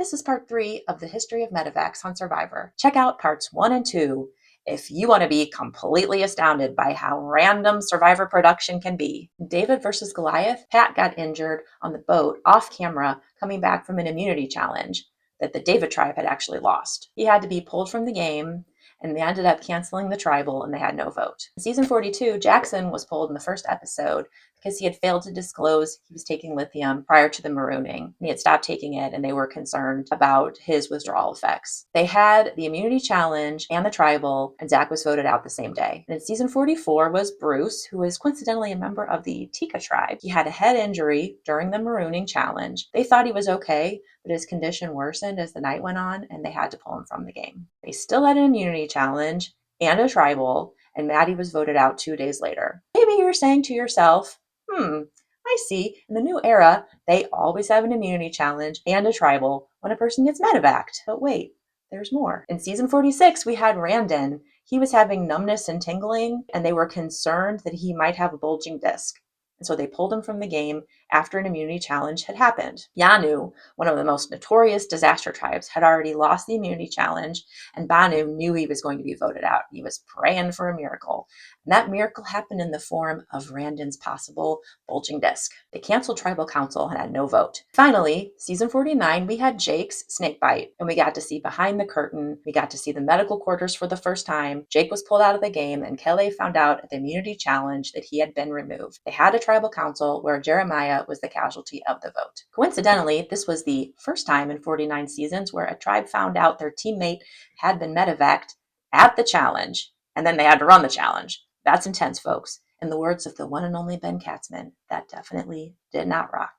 This is part 3 of the history of Medevacs on Survivor. Check out parts 1 and 2 if you want to be completely astounded by how random Survivor production can be. David versus Goliath, Pat got injured on the boat off camera coming back from an immunity challenge that the David tribe had actually lost. He had to be pulled from the game, and they ended up canceling the tribal and they had no vote. In season 42, Jackson was pulled in the first episode because he had failed to disclose he was taking lithium prior to the marooning. He had stopped taking it and they were concerned about his withdrawal effects. They had the immunity challenge and the tribal, and Zach was voted out the same day. And in season 44 was Bruce, who was coincidentally a member of the Tika tribe. He had a head injury during the marooning challenge. They thought he was okay, but his condition worsened as the night went on and they had to pull him from the game. They still had an immunity challenge and a tribal, and Maddie was voted out 2 days later. Maybe you're saying to yourself, I see. In the new era, they always have an immunity challenge and a tribal when a person gets medevaced. But wait, there's more. In season 46, we had Randon. He was having numbness and tingling, and they were concerned that he might have a bulging disc. And so they pulled him from the game after an immunity challenge had happened. Yanu, one of the most notorious disaster tribes, had already lost the immunity challenge, and Banu knew he was going to be voted out. He was praying for a miracle. And that miracle happened in the form of Randon's possible bulging disc. They canceled tribal council and had no vote. Finally, season 49, we had Jake's snake bite, and we got to see behind the curtain. We got to see the medical quarters for the first time. Jake was pulled out of the game, and Kelly found out at the immunity challenge that he had been removed. They had a tribal council where Jeremiah was the casualty of the vote. Coincidentally, this was the first time in 49 seasons where a tribe found out their teammate had been medevaced at the challenge, and then they had to run the challenge. That's intense, folks. In the words of the one and only Ben Katzman, that definitely did not rock.